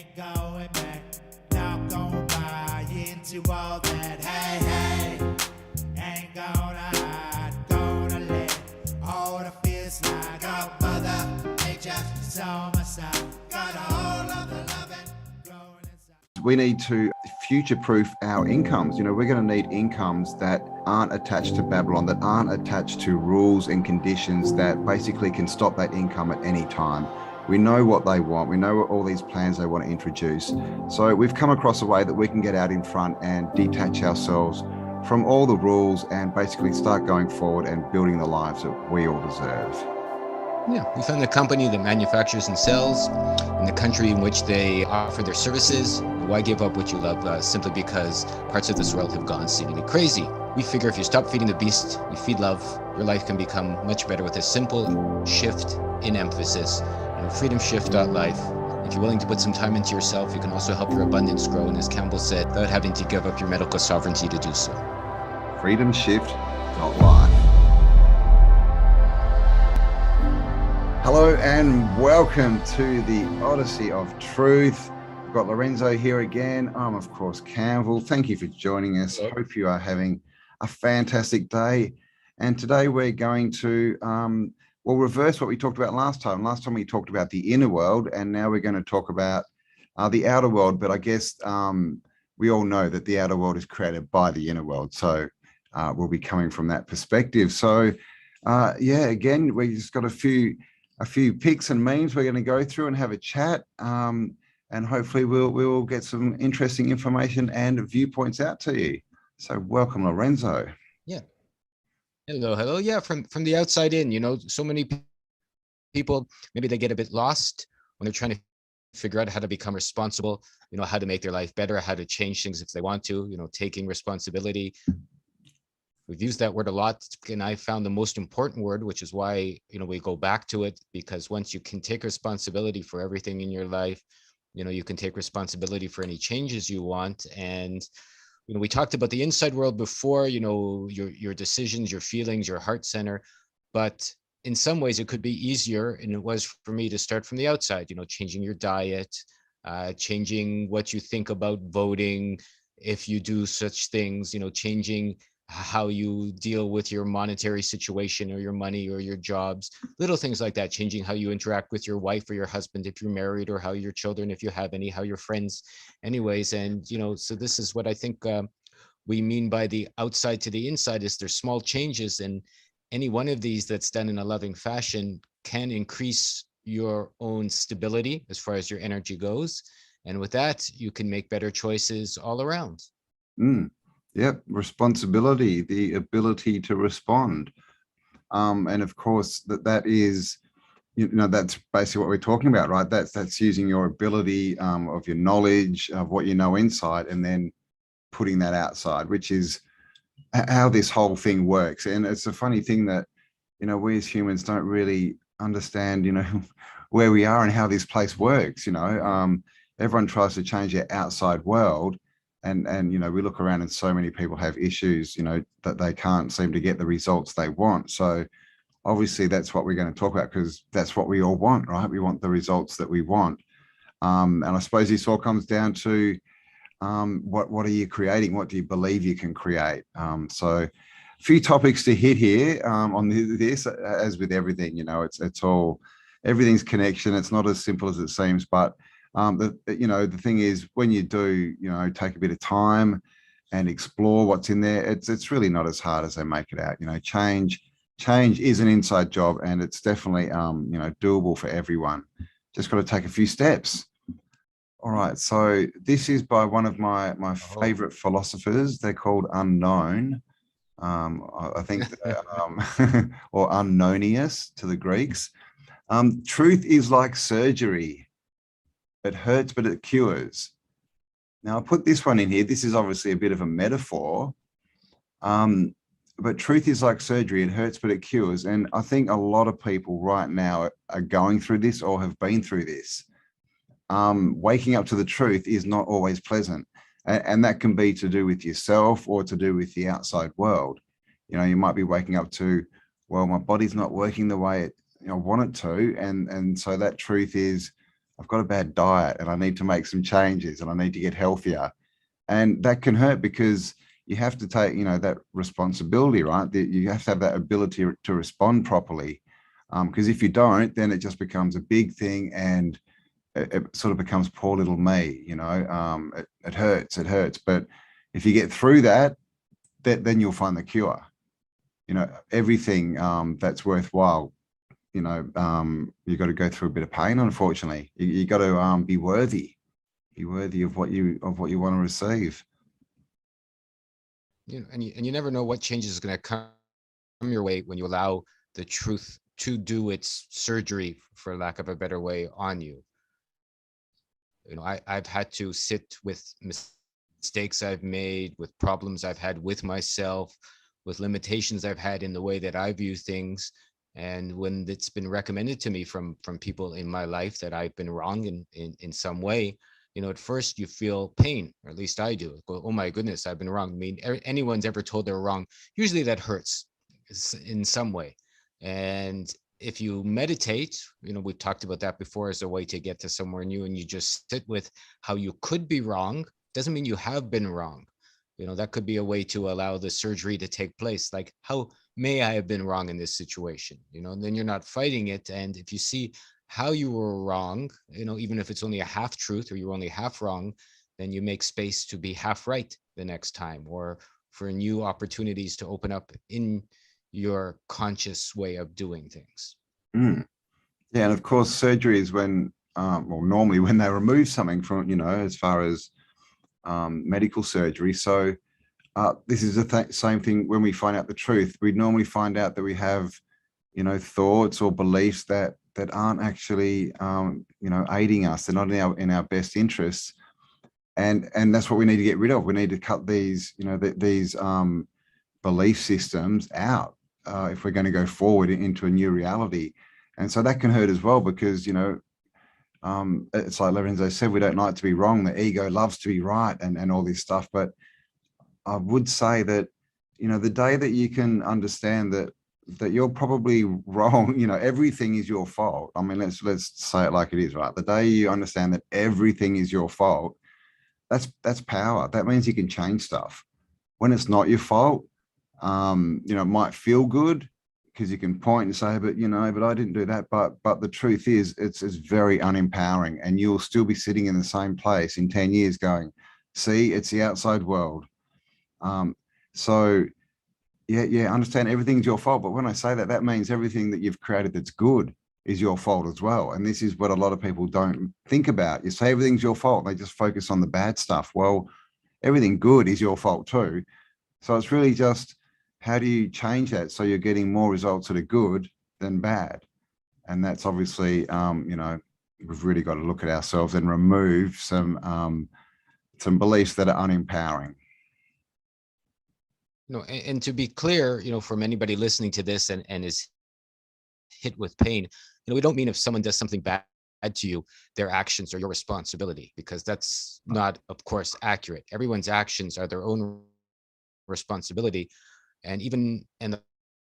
ain't going back. Not gonna buy into all that. Hey, ain't gonna hide, gonna let all the fears slide. Got Mother Nature is on my side. Got all of the loving growing inside. We need to future-proof our incomes. You know, we're going to need incomes that aren't attached to Babylon, that aren't attached to rules and conditions that basically can stop that income at any time. We know what they want. We know all these plans they want to introduce. So we've come across a way that we can get out in front and detach ourselves from all the rules and basically start going forward and building the lives that we all deserve. Yeah, we found a company that manufactures and sells in the country in which they offer their services. Why give up what you love simply because parts of this world have gone seemingly crazy? We figure if you stop feeding the beast, you feed love, your life can become much better with a simple shift in emphasis. Freedomshift.life. If you're willing to put some time into yourself, you can also help your abundance grow, and as Cambell said, without having to give up your medical sovereignty to do so. Freedomshift.life. Hello and welcome to the Odyssey of Truth. We've got Lorenzo here again. I'm, of course, Cambell. Thank you for joining us. Hello. Hope you are having a fantastic day. And today we're going to, we'll reverse what we talked about last time. Last time we talked about the inner world, and now we're going to talk about the outer world. But I guess we all know that the outer world is created by the inner world. So we'll be coming from that perspective. So yeah, again, we just got a few pics and memes we're going to go through and have a chat, and hopefully we'll get some interesting information and viewpoints out to you. So welcome, Lorenzo. Yeah. Hello. Yeah, from the outside in, you know, so many people, maybe they get a bit lost when they're trying to figure out how to become responsible, you know, how to make their life better, how to change things if they want to, you know, taking responsibility. We've used that word a lot, and I found the most important word, which is why, you know, we go back to it, because once you can take responsibility for everything in your life, you know, you can take responsibility for any changes you want. And, you know, we talked about the inside world before, you know, your decisions, your feelings, your heart center, but in some ways it could be easier, and it was for me, to start from the outside, you know, changing your diet, changing what you think about voting, if you do such things, you know, changing how you deal with your monetary situation or your money or your jobs, little things like that, changing how you interact with your wife or your husband if you're married, or how your children, if you have any, how your friends anyways. And, you know, so this is what I think we mean by the outside to the inside, is there's small changes, and any one of these that's done in a loving fashion can increase your own stability as far as your energy goes. And with that, you can make better choices all around. Yep, responsibility, the ability to respond. And of course, that is, you know, that's basically what we're talking about, right? That's using your ability of your knowledge of what you know inside, and then putting that outside, which is how this whole thing works. And it's a funny thing that, you know, we as humans don't really understand, you know, where we are and how this place works. You know, everyone tries to change their outside world. And you know, we look around and so many people have issues, you know, that they can't seem to get the results they want. So obviously that's what we're going to talk about, because that's what we all want, right? We want the results that we want. And I suppose this all comes down to what are you creating? What do you believe you can create? So a few topics to hit here on this, as with everything, you know, it's all, everything's connection. It's not as simple as it seems, but you know, the thing is, when you do, you know, take a bit of time and explore what's in there, it's really not as hard as they make it out. You know, change is an inside job, and it's definitely you know, doable for everyone. Just got to take a few steps. All right, so this is by one of my favorite philosophers. They're called Unknown. I think or Unknownius to the Greeks. Truth is like surgery. It hurts, but it cures. Now, I put this one in here. This is obviously a bit of a metaphor, but truth is like surgery. It hurts, but it cures. And I think a lot of people right now are going through this or have been through this. Waking up to the truth is not always pleasant. And that can be to do with yourself or to do with the outside world. You know, you might be waking up to, well, my body's not working the way it, you know, want it to. And so that truth is, I've got a bad diet and I need to make some changes and I need to get healthier. And that can hurt because you have to take, that responsibility, right? You have to have that ability to respond properly. Because if you don't, then it just becomes a big thing and it sort of becomes poor little me, it hurts. But if you get through that, then you'll find the cure. Everything that's worthwhile, you got to go through a bit of pain. Unfortunately, you got to be worthy of what you want to receive. And you never know what change is going to come your way when you allow the truth to do its surgery, for lack of a better way, on you. I've had to sit with mistakes I've made, with problems I've had with myself, with limitations I've had in the way that I view things. And when it's been recommended to me from people in my life that I've been wrong in some way, at first you feel pain, or at least I do. Go, oh my goodness, I've been wrong. I mean, anyone's ever told they're wrong, usually that hurts in some way. And if you meditate, we've talked about that before as a way to get to somewhere new, and you just sit with how you could be wrong, doesn't mean you have been wrong. That could be a way to allow the surgery to take place. Like, how may I have been wrong in this situation? And then you're not fighting it. And if you see how you were wrong, even if it's only a half truth or you're only half wrong, then you make space to be half right the next time, or for new opportunities to open up in your conscious way of doing things. Yeah, and of course, surgery is when, normally when they remove something from, as far as medical surgery. So this is the same thing when we find out the truth. We normally find out that we have, thoughts or beliefs that aren't actually, aiding us. They're not in our best interests, and that's what we need to get rid of. We need to cut these, these belief systems out if we're going to go forward into a new reality. And so that can hurt as well, because it's like Lorenzo said, we don't like to be wrong. The ego loves to be right and all this stuff. But I would say that, the day that you can understand that you're probably wrong, everything is your fault. I mean, let's say it like it is, right? The day you understand that everything is your fault, that's power. That means you can change stuff. When it's not your fault, it might feel good because you can point and say, but I didn't do that. But the truth is, it's very unempowering, and you'll still be sitting in the same place in 10 years going, see, it's the outside world. So yeah, understand everything's your fault. But when I say that, that means everything that you've created that's good is your fault as well. And this is what a lot of people don't think about. You say everything's your fault, they just focus on the bad stuff. Well, everything good is your fault too. So it's really just, how do you change that so you're getting more results that are good than bad? And that's obviously, we've really got to look at ourselves and remove some beliefs that are unempowering. And to be clear, from anybody listening to this and is hit with pain, we don't mean if someone does something bad to you, their actions are your responsibility, because that's not, of course, accurate. Everyone's actions are their own responsibility. And the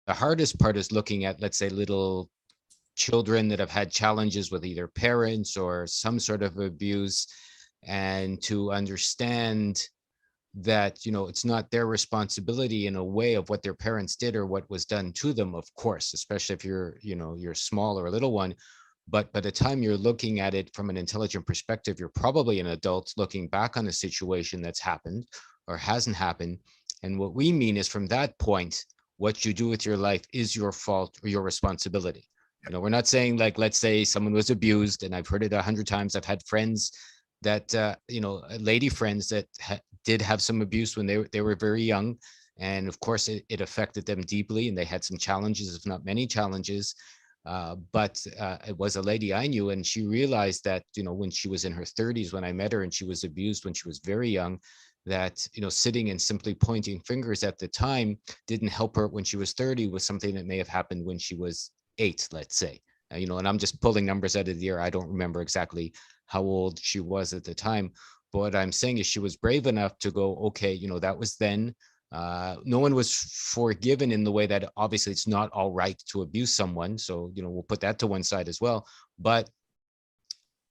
hardest part is looking at, let's say, little children that have had challenges with either parents or some sort of abuse, and to understand that, it's not their responsibility in a way of what their parents did or what was done to them, of course, especially if you're small or a little one. But by the time you're looking at it from an intelligent perspective, you're probably an adult looking back on a situation that's happened or hasn't happened. And what we mean is, from that point, what you do with your life is your fault or your responsibility. We're not saying, like, let's say someone was abused, and I've heard it 100 times. I've had friends that, lady friends that did have some abuse when they were very young. And of course, it affected them deeply, and they had some challenges, if not many challenges. But it was a lady I knew, and she realized that, when she was in her 30s, when I met her, and she was abused when she was very young, that, sitting and simply pointing fingers at the time didn't help her when she was 30 with something that may have happened when she was 8, let's say. And I'm just pulling numbers out of the air. I don't remember exactly how old she was at the time. But what I'm saying is, she was brave enough to go, okay, that was then. No one was forgiven in the way that, obviously, it's not all right to abuse someone. So, we'll put that to one side as well. But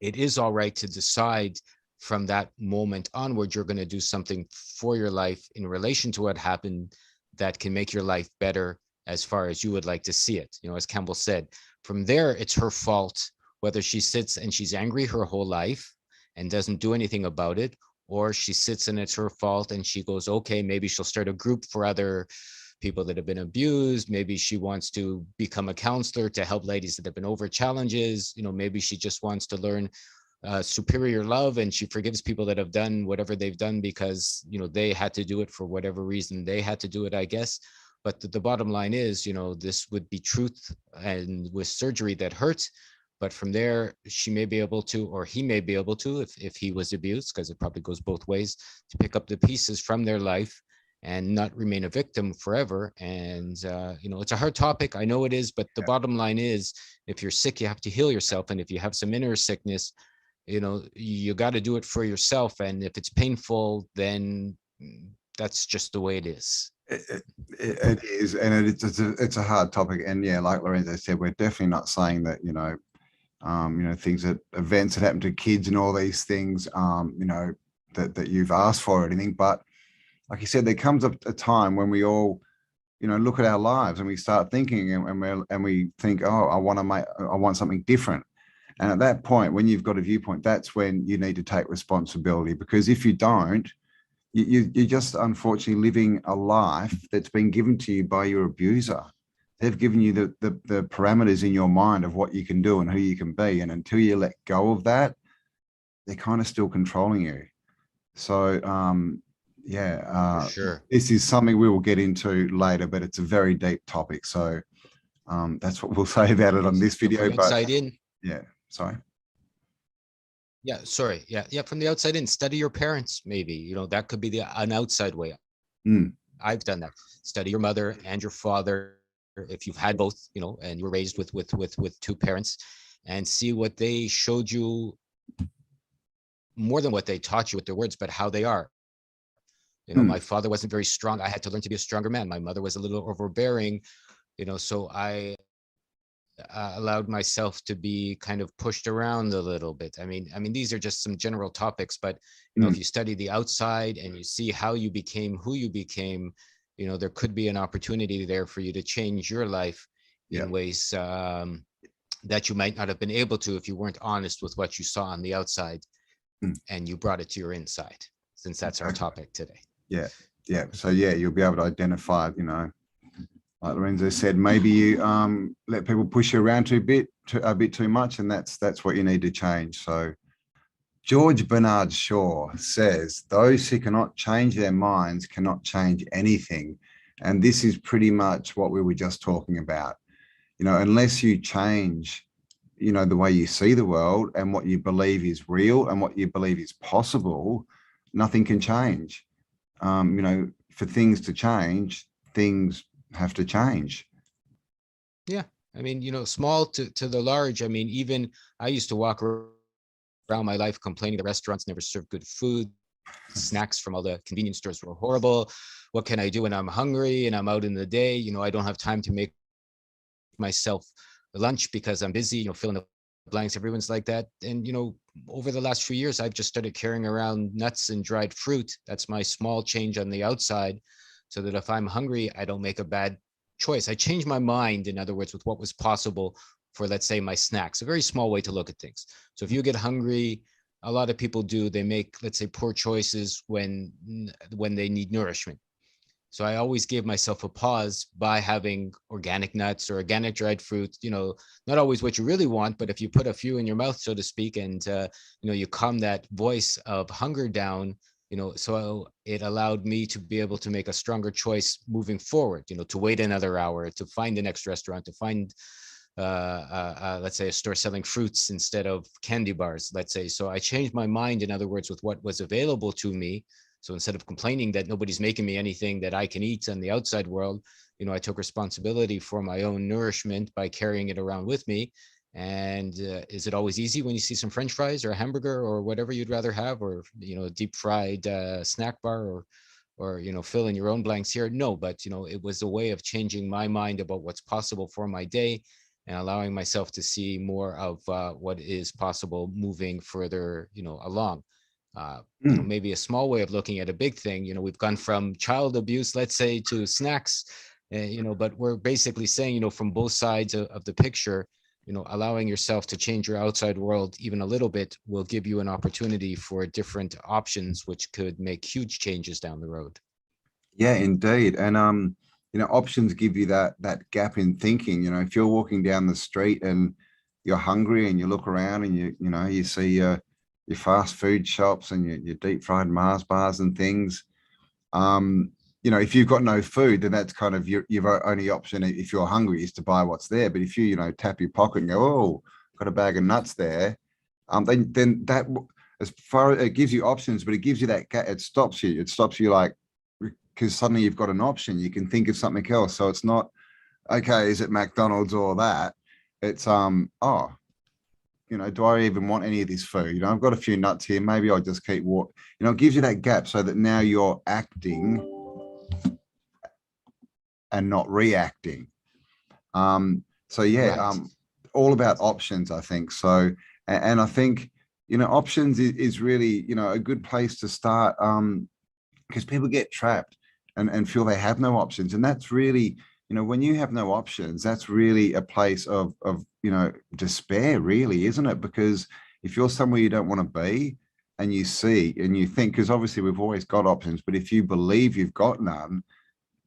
it is all right to decide from that moment onward, you're going to do something for your life in relation to what happened that can make your life better as far as you would like to see it. As Cambell said, from there, it's her fault, whether she sits and she's angry her whole life and doesn't do anything about it, or she sits and it's her fault and she goes, okay, maybe she'll start a group for other people that have been abused. Maybe she wants to become a counselor to help ladies that have been over challenges. Maybe she just wants to learn superior love, and she forgives people that have done whatever they've done because, they had to do it for whatever reason they had to do it, I guess. But the bottom line is, this would be truth, and with surgery that hurts. But from there, she may be able to, or he may be able to, if he was abused, because it probably goes both ways, to pick up the pieces from their life and not remain a victim forever. And, it's a hard topic. I know it is, but the bottom line is, if you're sick, you have to heal yourself. And if you have some inner sickness, you got to do it for yourself. And if it's painful, then that's just the way it is. It is, and it's a hard topic. And yeah, like Lorenzo said, we're definitely not saying that, things that events that happen to kids and all these things, that you've asked for or anything. But like you said, there comes a time when we all, look at our lives and we start thinking and we think, oh, I want something different. And at that point, when you've got a viewpoint, that's when you need to take responsibility, because if you don't, you're just unfortunately living a life that's been given to you by your abuser. They've given you the parameters in your mind of what you can do and who you can be. And until you let go of that, they're kind of still controlling you. So, For sure. This is something we will get into later, but it's a very deep topic. So that's what we'll say about it on this video. From the outside in. Yeah, sorry. Yeah, sorry. Yeah. From the outside in, study your parents. Maybe, that could be an outside way. I've done that. Study your mother and your father, if you've had both, and you were raised with two parents, and see what they showed you, more than what they taught you with their words, but how they are. My father wasn't very strong. I had to learn to be a stronger man. My mother was a little overbearing, so I allowed myself to be kind of pushed around a little bit. I mean, these are just some general topics, but if you study the outside and you see how you became who you became, there could be an opportunity there for you to change your life in ways that you might not have been able to if you weren't honest with what you saw on the outside and you brought it to your inside, since that's our topic today. Yeah. So you'll be able to identify, like Lorenzo said, maybe you let people push you around a bit too much, and that's what you need to change. So George Bernard Shaw says, those who cannot change their minds cannot change anything. And this is pretty much what we were just talking about. Unless you change, the way you see the world and what you believe is real and what you believe is possible, nothing can change. For things to change, things have to change. Yeah. Small to the large. Even I used to walk around my life complaining that restaurants never serve good food. Snacks from all the convenience stores were horrible. What can I do when I'm hungry and I'm out in the day? I don't have time to make myself lunch because I'm busy, filling the blanks. Everyone's like that. And, over the last few years, I've just started carrying around nuts and dried fruit. That's my small change on the outside, so that if I'm hungry, I don't make a bad choice. I change my mind, in other words, with what was possible for, let's say, my snacks. A very small way to look at things. So if you get hungry, a lot of people do, they make, let's say, poor choices when they need nourishment. So I always give myself a pause by having organic nuts or organic dried fruit, not always what you really want, but if you put a few in your mouth, so to speak, and, you calm that voice of hunger down, so it allowed me to be able to make a stronger choice moving forward, to wait another hour, to find the next restaurant, to find, let's say, a store selling fruits instead of candy bars, let's say. So I changed my mind, in other words, with what was available to me. So instead of complaining that nobody's making me anything that I can eat in the outside world, I took responsibility for my own nourishment by carrying it around with me. And is it always easy when you see some French fries or a hamburger or whatever you'd rather have, or, a deep fried snack bar, or, fill in your own blanks here? No, but, it was a way of changing my mind about what's possible for my day. and allowing myself to see more of what is possible moving further, along. Maybe a small way of looking at a big thing, we've gone from child abuse, let's say, to snacks, but we're basically saying, from both sides of the picture, allowing yourself to change your outside world even a little bit will give you an opportunity for different options, which could make huge changes down the road. Yeah, indeed. And options give you that gap in thinking. If you're walking down the street and you're hungry and you look around and you see your fast food shops and your deep fried Mars bars and things. If you've got no food, then that's kind of your only option if you're hungry is to buy what's there. But if you tap your pocket and go, oh, got a bag of nuts there, then that, as far as it gives you options, but it gives you that gap. It stops you like, because suddenly you've got an option, you can think of something else. So it's not, okay, is it McDonald's or that? It's do I even want any of this food? I've got a few nuts here, maybe I'll just keep walking. It gives you that gap so that now you're acting and not reacting. So yeah, right. All about options, I think. So, and I think, options is really, a good place to start, because people get trapped and feel they have no options. And that's really, when you have no options, that's really a place of despair, really, isn't it? Because if you're somewhere you don't want to be and you see and you think, because obviously we've always got options, but if you believe you've got none,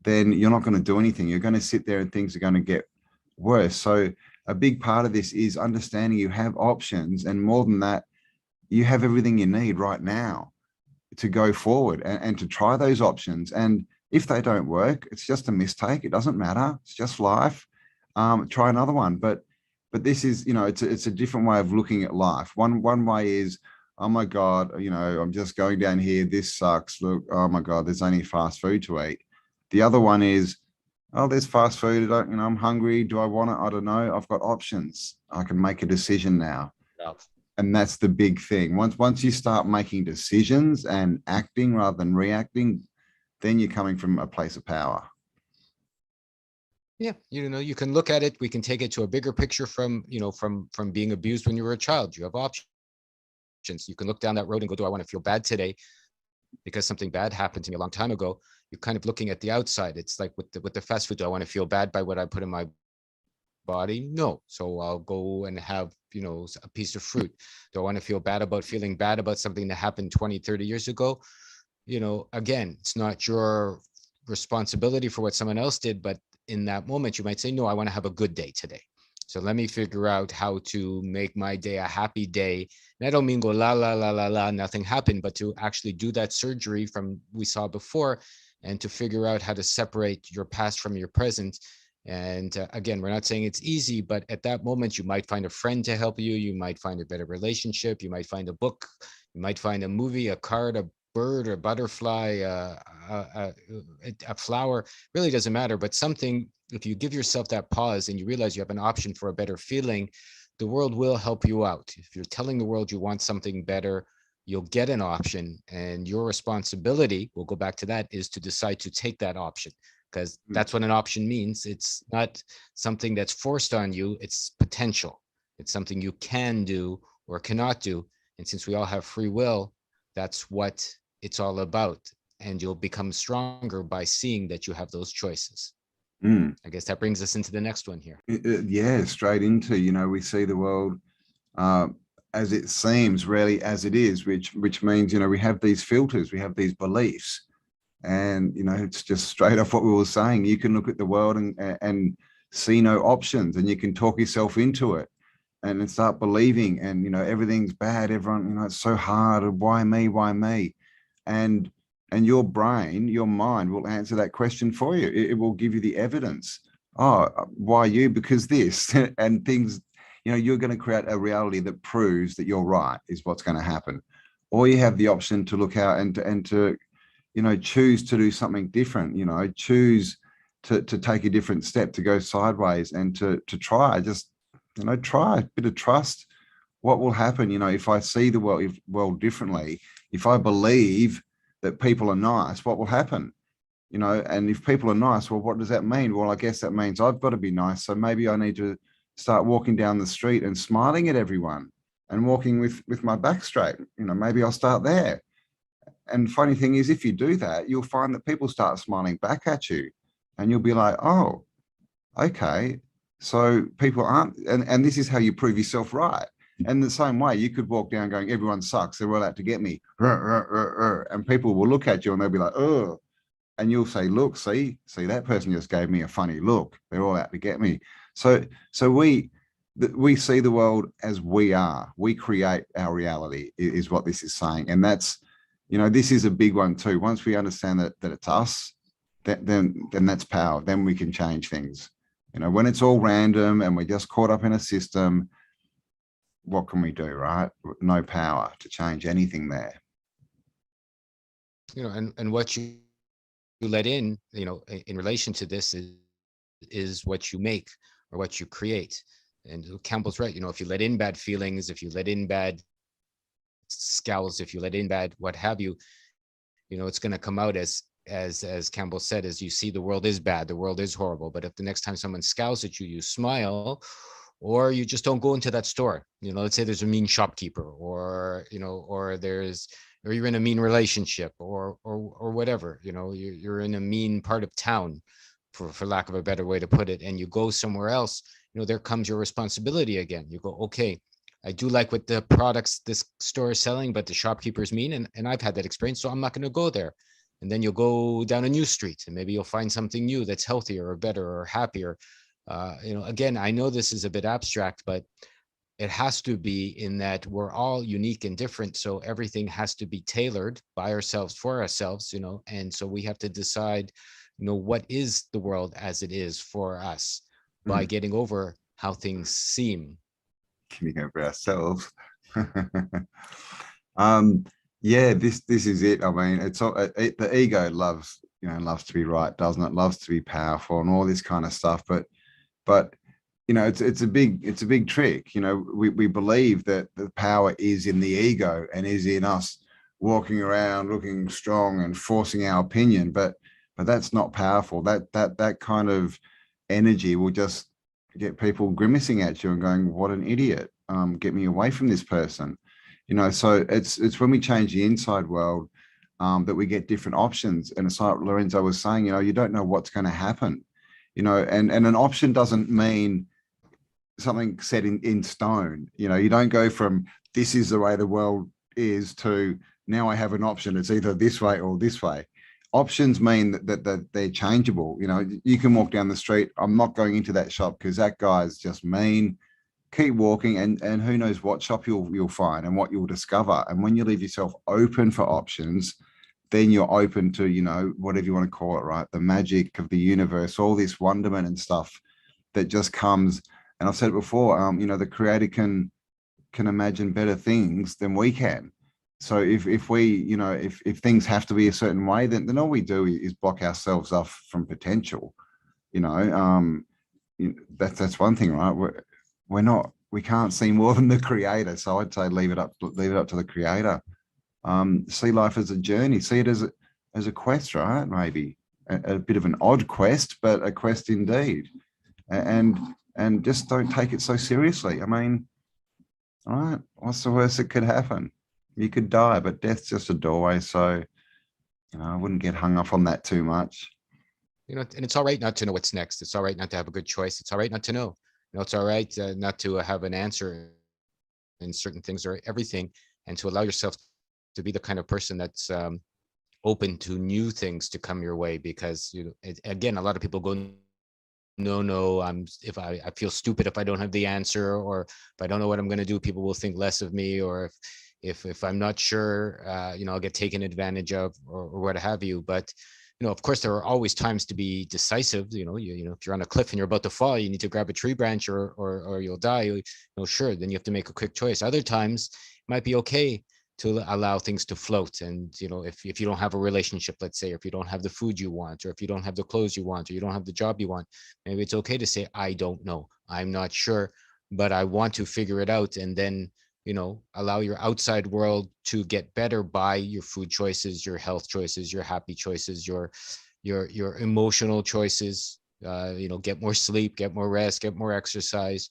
then you're not going to do anything. You're going to sit there and things are going to get worse. So a big part of this is understanding you have options, and more than that, you have everything you need right now to go forward and to try those options. And if they don't work, it's just a mistake. It doesn't matter. It's just life. Try another one. But this is, it's a different way of looking at life. One way is, oh my God, I'm just going down here. This sucks. Look, oh my God, there's only fast food to eat. The other one is, oh, there's fast food. I'm hungry. Do I want it? I don't know. I've got options. I can make a decision now. Yep. And that's the big thing. Once you start making decisions and acting rather than reacting, then you're coming from a place of power. Yeah, you can look at it. We can take it to a bigger picture from being abused when you were a child. You have options. You can look down that road and go, do I want to feel bad today because something bad happened to me a long time ago? You're kind of looking at the outside. It's like with the fast food. Do I want to feel bad by what I put in my body? No. So I'll go and have, a piece of fruit. Do I want to feel bad about feeling bad about something that happened 20, 30 years ago? Again, it's not your responsibility for what someone else did, but in that moment, you might say, no, I want to have a good day today. So let me figure out how to make my day a happy day. And I don't mean go la, la, la, la, la, nothing happened, but to actually do that surgery from we saw before, and to figure out how to separate your past from your present. And again, we're not saying it's easy, but at that moment, you might find a friend to help you. You might find a better relationship. You might find a book. You might find a movie, a card, a bird, or butterfly, a flower. Really doesn't matter. But something, if you give yourself that pause and you realize you have an option for a better feeling, the world will help you out. If you're telling the world you want something better, you'll get an option, and your responsibility, we'll go back to that, is to decide to take that option, because that's what an option means. It's not something that's forced on you. It's potential. It's something you can do or cannot do. And since we all have free will, that's what it's all about. And you'll become stronger by seeing that you have those choices. I guess that brings us into the next one here. Yeah, straight into, we see the world as it seems, rarely as it is, which means, we have these filters, we have these beliefs. And, it's just straight off what we were saying. You can look at the world and see no options, and you can talk yourself into it and then start believing, and, everything's bad. Everyone, it's so hard. Why me? Why me? And your brain, your mind will answer that question for you. It will give you the evidence. Oh, why you? Because this and things, you're going to create a reality that proves that you're right is what's going to happen. Or you have the option to look out and to choose to do something different, choose to take a different step, to go sideways and to try, just, try a bit of trust. What will happen, if I see the world differently, if I believe that people are nice, what will happen? And if people are nice, well, what does that mean? Well, I guess that means I've got to be nice. So maybe I need to start walking down the street and smiling at everyone and walking with my back straight. Maybe I'll start there. And funny thing is, if you do that, you'll find that people start smiling back at you, and you'll be like, oh, okay. So people aren't, and this is how you prove yourself right. And the same way, you could walk down going, everyone sucks, they're all out to get me. And people will look at you and they'll be like, oh, and you'll say, look, see, that person just gave me a funny look. They're all out to get me. So we see the world as we are. We create our reality, is what this is saying. And that's, this is a big one too. Once we understand that it's us, then that's power. Then we can change things. When it's all random and we're just caught up in a system, what can we do, right? No power to change anything there. And what you let in, in relation to this is what you make or what you create. And Campbell's right. If you let in bad feelings, if you let in bad scowls, if you let in bad what have you, it's going to come out as Campbell said, as you see the world is bad, the world is horrible. But if the next time someone scowls at you, you smile, or you just don't go into that store. Let's say there's a mean shopkeeper, or or you're in a mean relationship, or whatever. You're in a mean part of town, for lack of a better way to put it, and you go somewhere else. There comes your responsibility again. You go, okay, I do like what the products this store is selling, but the shopkeeper's mean, and I've had that experience, so I'm not going to go there. And then you'll go down a new street, and maybe you'll find something new that's healthier or better or happier. Again, I know this is a bit abstract, but it has to be, in that we're all unique and different. So everything has to be tailored by ourselves for ourselves, and so we have to decide, what is the world as it is for us by getting over how things seem. Getting over ourselves. Yeah, this is it. I mean, it's all, the ego loves to be right, doesn't it? Loves to be powerful and all this kind of stuff. But it's a big trick. We believe that the power is in the ego and is in us walking around looking strong and forcing our opinion. But that's not powerful. That kind of energy will just get people grimacing at you and going, what an idiot. Get me away from this person. So it's when we change the inside world that we get different options. And it's like Lorenzo was saying, you don't know what's going to happen, and an option doesn't mean something set in stone. You don't go from this is the way the world is to now I have an option. It's either this way or this way. Options mean that they're changeable. You can walk down the street. I'm not going into that shop because that guy's just mean. Keep walking, and who knows what shop you'll find and what you'll discover. And when you leave yourself open for options, then you're open to, whatever you want to call it, right? The magic of the universe, all this wonderment and stuff that just comes. And I've said it before, the creator can imagine better things than we can. So if we, if things have to be a certain way, then all we do is block ourselves off from potential. That's one thing, right? We can't see more than the creator. So I'd say leave it up to the creator. See life as a journey. See it as a quest, right? Maybe a bit of an odd quest, but a quest indeed. And just don't take it so seriously. I mean, all right, what's the worst that could happen? You could die, but death's just a doorway. So, I wouldn't get hung up on that too much. And it's all right not to know what's next. It's all right not to have a good choice. It's all right not to know. It's all right not to have an answer in certain things or everything, and to allow yourself to be the kind of person that's open to new things to come your way. Because again, a lot of people go, no, I feel stupid if I don't have the answer, or if I don't know what I'm going to do, people will think less of me, or if I'm not sure, I'll get taken advantage of, or what have you. But of course, there are always times to be decisive. If you're on a cliff and you're about to fall, you need to grab a tree branch or you'll die. Sure, then you have to make a quick choice. Other times, it might be okay to allow things to float. And if you don't have a relationship, let's say, or if you don't have the food you want, or if you don't have the clothes you want, or you don't have the job you want, maybe it's okay to say, I don't know, I'm not sure, but I want to figure it out. And then allow your outside world to get better by your food choices, your health choices, your happy choices, your emotional choices. Get more sleep, get more rest, get more exercise.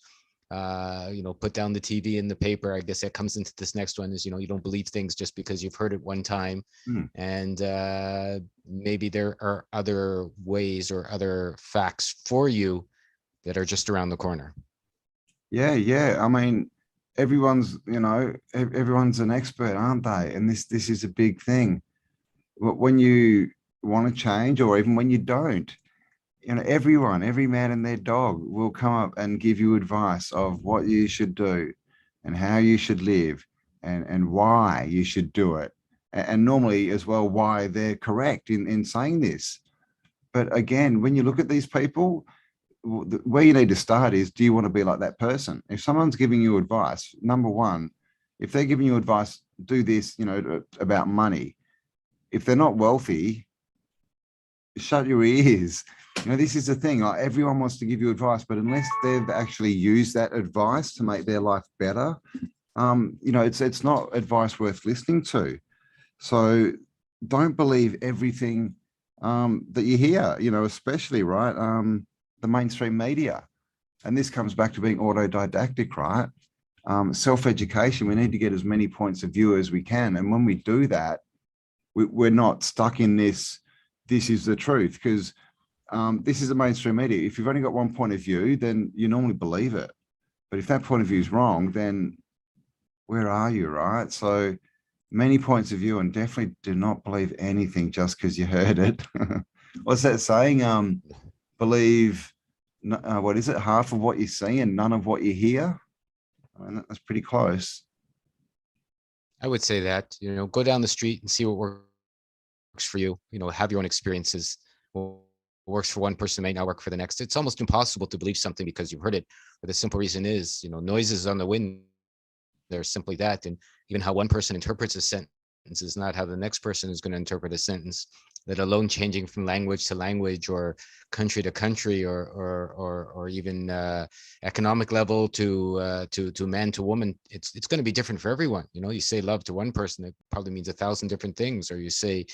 put down the TV and the paper. I guess that comes into this next one is, you don't believe things just because you've heard it one time. And maybe there are other ways or other facts for you that are just around the corner. Yeah. I mean, everyone's an expert, aren't they? And this is a big thing. When you want to change, or even when you don't, every man and their dog will come up and give you advice of what you should do and how you should live and why you should do it. And normally as well, why they're correct in saying this. But again, when you look at these people, where you need to start is, do you want to be like that person? If someone's giving you advice, number one, if they're giving you advice, do this, about money. If they're not wealthy, shut your ears. This is the thing. Like, everyone wants to give you advice, but unless they've actually used that advice to make their life better, it's not advice worth listening to. So don't believe everything that you hear, especially, right, the mainstream media. And this comes back to being autodidactic, right? Self-education. We need to get as many points of view as we can. And when we do that, we're not stuck in this is the truth, because this is the mainstream media. If you've only got one point of view, then you normally believe it. But if that point of view is wrong, then where are you, right? So many points of view, and definitely do not believe anything just because you heard it. What's that saying? Believe, what is it? Half of what you see and none of what you hear. I mean, that's pretty close. I would say that, go down the street and see what works for you, have your own experiences. What works for one person may not work for the next. It's almost impossible to believe something because you've heard it. But the simple reason is, noises on the wind, they're simply that. And even how one person interprets a sentence is not how the next person is going to interpret a sentence, let alone changing from language to language, or country to country, or even economic level to man to woman. It's going to be different for everyone. You say love to one person, it probably means 1,000 different things, or you say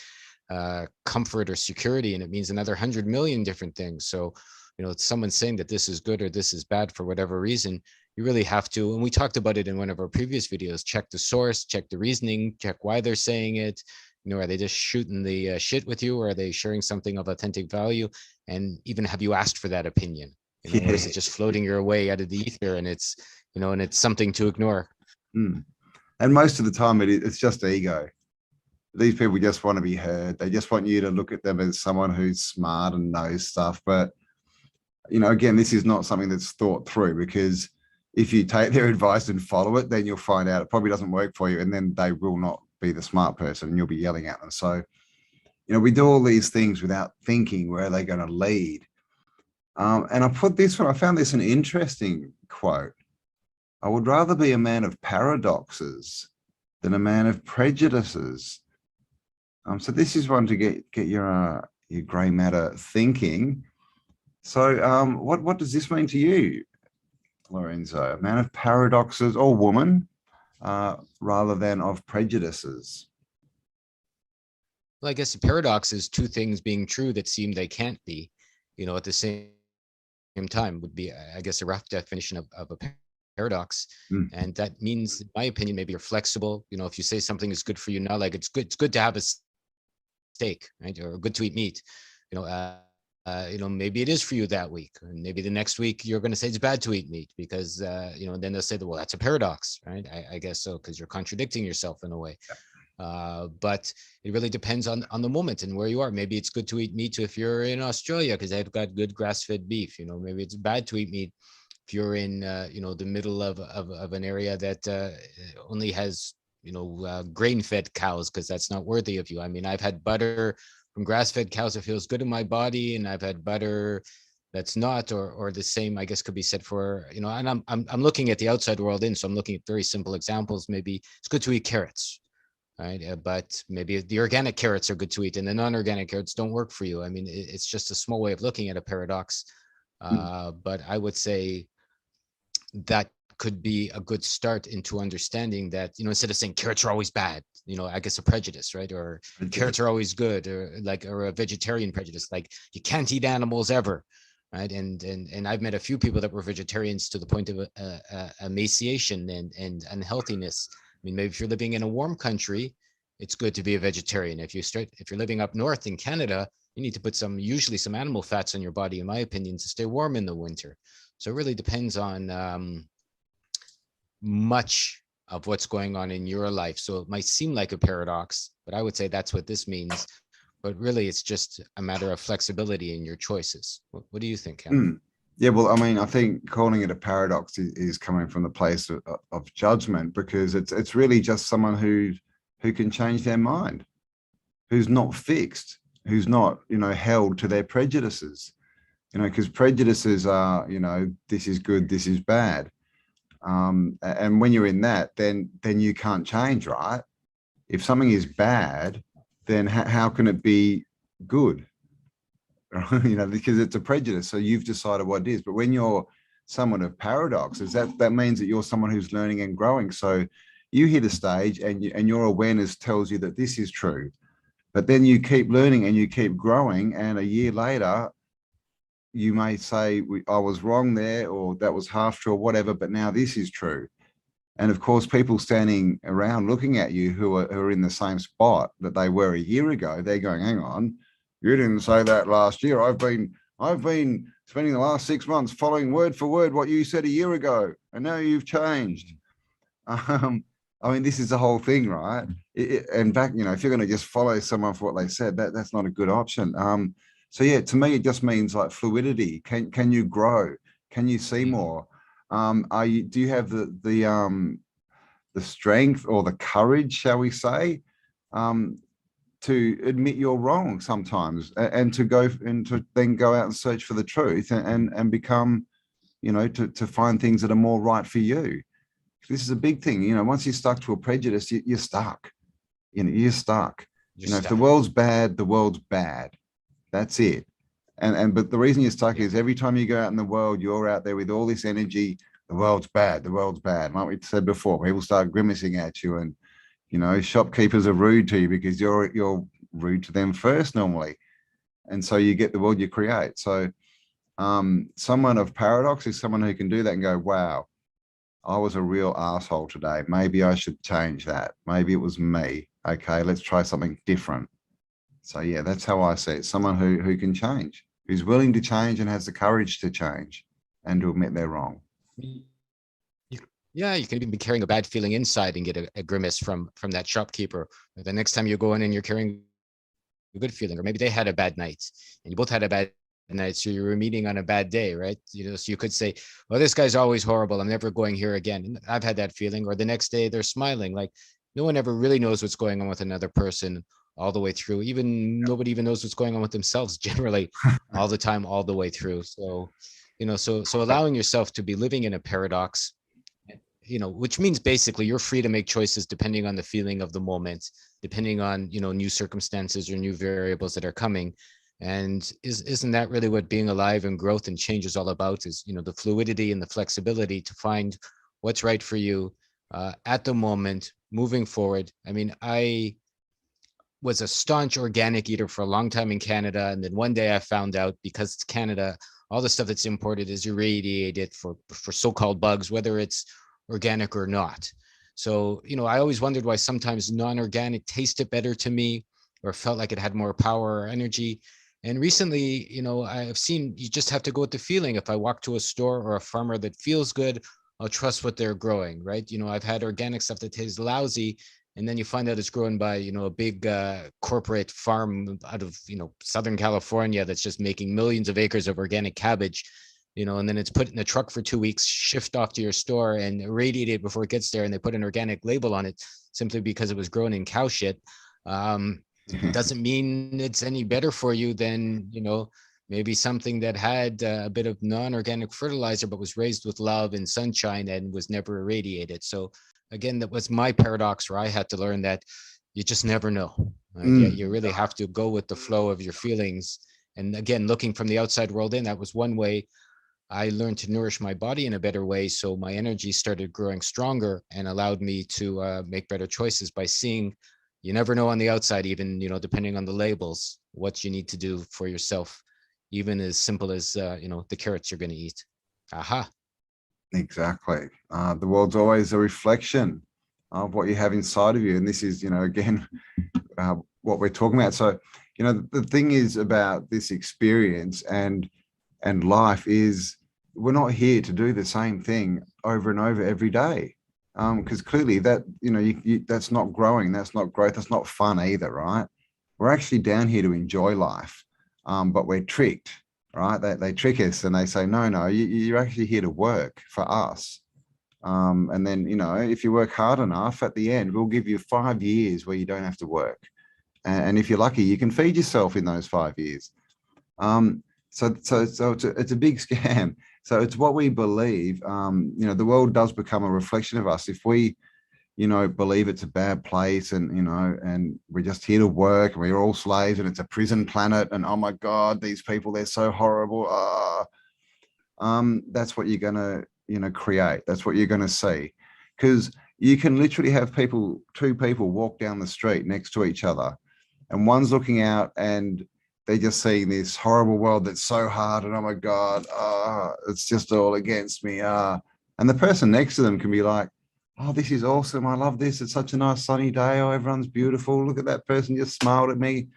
comfort or security, and it means another 100 million different things. So, it's someone saying that this is good or this is bad for whatever reason. You really have to, and we talked about it in one of our previous videos, check the source, check the reasoning, check why they're saying it. Are they just shooting the shit with you, or are they sharing something of authentic value? And even, have you asked for that opinion? Or is it just floating your way out of the ether, and it's something to ignore? And most of the time it's just ego. These people just want to be heard. They just want you to look at them as someone who's smart and knows stuff. But, again, this is not something that's thought through, because if you take their advice and follow it, then you'll find out it probably doesn't work for you. And then they will not be the smart person, and you'll be yelling at them. So, we do all these things without thinking where they're going to lead. And I found this an interesting quote. I would rather be a man of paradoxes than a man of prejudices. So this is one to get your grey matter thinking. So what does this mean to you, Lorenzo? A man of paradoxes, or woman, rather than of prejudices? Well, I guess the paradox is two things being true that seem they can't be, at the same time, would be, I guess, a rough definition of a paradox. And that means, in my opinion, maybe you're flexible. If you say something is good for you now, like it's good to have a steak, right? Or good to eat meat, maybe it is for you that week, and maybe the next week you're going to say it's bad to eat meat because, then they'll say, well, that's a paradox, right? I guess so, because you're contradicting yourself in a way. But it really depends on the moment and where you are. Maybe it's good to eat meat if you're in Australia because they've got good grass-fed beef. Maybe it's bad to eat meat if you're in, the middle of an area that only has, grain-fed cows, because that's not worthy of you. I mean, I've had butter from grass-fed cows that feels good in my body, and I've had butter that's not, or the same, I guess, could be said for, and I'm looking at the outside world in, so I'm looking at very simple examples. Maybe it's good to eat carrots, right? But maybe the organic carrots are good to eat and the non-organic carrots don't work for you. I mean, it's just a small way of looking at a paradox. But I would say that could be a good start into understanding that, instead of saying carrots are always bad, I guess a prejudice, right? Or carrots are always good, or a vegetarian prejudice, like you can't eat animals ever, right? And I've met a few people that were vegetarians to the point of emaciation and unhealthiness. I mean, maybe if you're living in a warm country, it's good to be a vegetarian. If you're living up north in Canada, you need to put usually some animal fats on your body, in my opinion, to stay warm in the winter. So it really depends on much of what's going on in your life. So it might seem like a paradox, but I would say that's what this means. But really, it's just a matter of flexibility in your choices. What do you think, Cam? Yeah, well, I mean, I think calling it a paradox is coming from the place of judgment, because it's really just someone who can change their mind, who's not fixed, who's not, held to their prejudices, because prejudices are, this is good, this is bad. And when you're in that, then you can't change, right? If something is bad, then how can it be good? Because it's a prejudice. So you've decided what it is. But when you're someone of paradoxes, that means that you're someone who's learning and growing. So you hit a stage and your awareness tells you that this is true. But then you keep learning and you keep growing. And a year later, you may say, I was wrong there, or that was half true or whatever, but now this is true. And of course, people standing around looking at you who are in the same spot that they were a year ago, they're going, hang on, you didn't say that last year. I've been spending the last 6 months following word for word what you said a year ago, and now you've changed. I mean, this is the whole thing, right? In fact, if you're going to just follow someone for what they said, that's not a good option. So yeah, to me, it just means like fluidity. Can you grow? Can you see more? Do you have the strength or the courage, shall we say, to admit you're wrong sometimes, and to then go out and search for the truth and become, to find things that are more right for you. This is a big thing. Once you're stuck to a prejudice, you're stuck. You're stuck. If the world's bad, the world's bad. That's it. But the reason you're stuck is every time you go out in the world, you're out there with all this energy. The world's bad. The world's bad. Like we said before, people start grimacing at you, and shopkeepers are rude to you because you're rude to them first normally, and so you get the world you create. So someone of paradox is someone who can do that and go, wow, I was a real asshole today. Maybe I should change that. Maybe it was me. Okay, let's try something different. So yeah, that's how I see it. Someone who can change, who's willing to change and has the courage to change and to admit they're wrong. Yeah, you can even be carrying a bad feeling inside and get a grimace from that shopkeeper. The next time you go in and you're carrying a good feeling, or maybe they had a bad night and you both had a bad night, so you were meeting on a bad day, right? So you could say, well, this guy's always horrible, I'm never going here again. And I've had that feeling. Or the next day they're smiling. Like, no one ever really knows what's going on with another person all the way through. Nobody even knows what's going on with themselves generally all the time, all the way through. So so allowing yourself to be living in a paradox, which means basically you're free to make choices depending on the feeling of the moment, depending on, new circumstances or new variables that are coming. And isn't that really what being alive and growth and change is all about? Is, the fluidity and the flexibility to find what's right for you at the moment, moving forward. I mean, I was a staunch organic eater for a long time in Canada. And then one day I found out, because it's Canada, all the stuff that's imported is irradiated for so-called bugs, whether it's organic or not. So, I always wondered why sometimes non-organic tasted better to me, or felt like it had more power or energy. And recently, I've seen you just have to go with the feeling. If I walk to a store or a farmer that feels good, I'll trust what they're growing, right? I've had organic stuff that tastes lousy, and then you find out it's grown by, a big corporate farm out of, Southern California that's just making millions of acres of organic cabbage, and then it's put in a truck for 2 weeks, shipped off to your store and irradiated before it gets there. And they put an organic label on it simply because it was grown in cow shit. Doesn't mean it's any better for you than, maybe something that had a bit of non-organic fertilizer, but was raised with love and sunshine and was never irradiated. So again, that was my paradox, where I had to learn that you just never know. You really have to go with the flow of your feelings. And again, looking from the outside world in, that was one way I learned to nourish my body in a better way. So my energy started growing stronger and allowed me to make better choices by seeing, you never know on the outside, even, depending on the labels, what you need to do for yourself even as simple as, the carrots you're going to eat. Aha. Exactly. The world's always a reflection of what you have inside of you. And this is, again, what we're talking about. So, the thing is about this experience and life is we're not here to do the same thing over and over every day. Because clearly that, that's not growing, that's not growth, that's not fun either, right? We're actually down here to enjoy life, but we're tricked, right? They trick us and they say, no, you're actually here to work for us. And then, if you work hard enough, at the end, we'll give you 5 years where you don't have to work. And if you're lucky, you can feed yourself in those 5 years. So it's a big scam. So it's what we believe. The world does become a reflection of us. If we, believe it's a bad place and, and we're just here to work and we're all slaves and it's a prison planet and, oh my God, these people, they're so horrible. That's what you're going to, create. That's what you're going to see. Because you can literally have two people walk down the street next to each other and one's looking out and they're just seeing this horrible world that's so hard and, oh my God, it's just all against me. And the person next to them can be like, oh, this is awesome. I love this. It's such a nice sunny day. Oh, everyone's beautiful. Look at that person just smiled at me.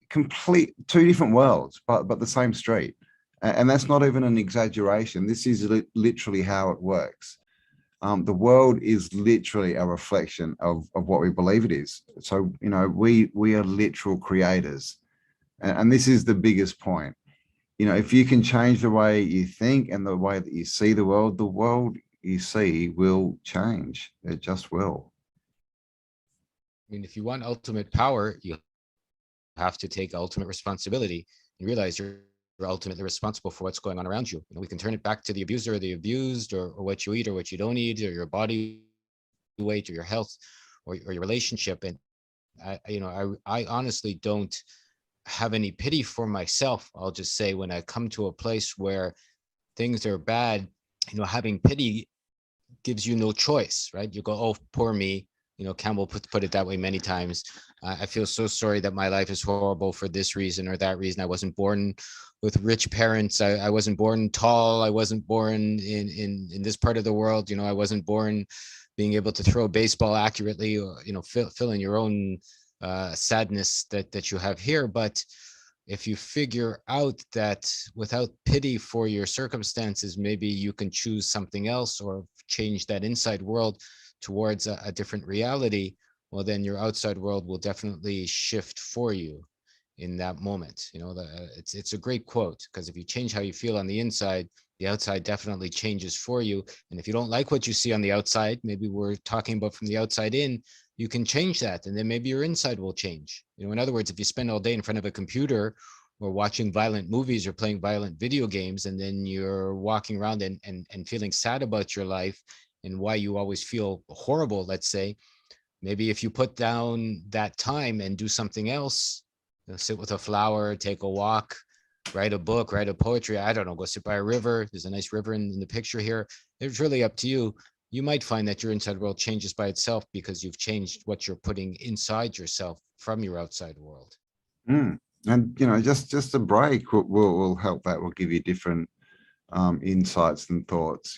Complete two different worlds, but the same street. And that's not even an exaggeration. This is literally how it works. The world is literally a reflection of what we believe it is. So, we are literal creators. And this is the biggest point. If you can change the way you think and the way that you see the world you see will change. It just will. I mean, if you want ultimate power, you have to take ultimate responsibility and realize you're ultimately responsible for what's going on around you. We can turn it back to the abuser or the abused, or what you eat or what you don't eat, or your body weight or your health or your relationship. And I honestly don't have any pity for myself. I'll just say, when I come to a place where things are bad, having pity gives you no choice, right? You go, oh, poor me. Cambell put it that way many times. I feel so sorry that my life is horrible for this reason or that reason. I wasn't born with rich parents. I wasn't born tall. I wasn't born in this part of the world. I wasn't born being able to throw a baseball accurately, or, fill in your own sadness that you have here. But if you figure out that without pity for your circumstances, maybe you can choose something else or change that inside world towards a different reality, well, then your outside world will definitely shift for you in that moment. It's a great quote, because if you change how you feel on the inside, the outside definitely changes for you. And if you don't like what you see on the outside, maybe we're talking about from the outside in, you can change that, and then maybe your inside will change. In other words, if you spend all day in front of a computer or watching violent movies or playing violent video games, and then you're walking around and feeling sad about your life and why you always feel horrible, let's say, maybe if you put down that time and do something else, sit with a flower, take a walk, write a book, write a poetry, I don't know, go sit by a river. There's a nice river in the picture here. It's really up to you. You might find that your inside world changes by itself because you've changed what you're putting inside yourself from your outside world. And just a break will help. That will give you different insights and thoughts.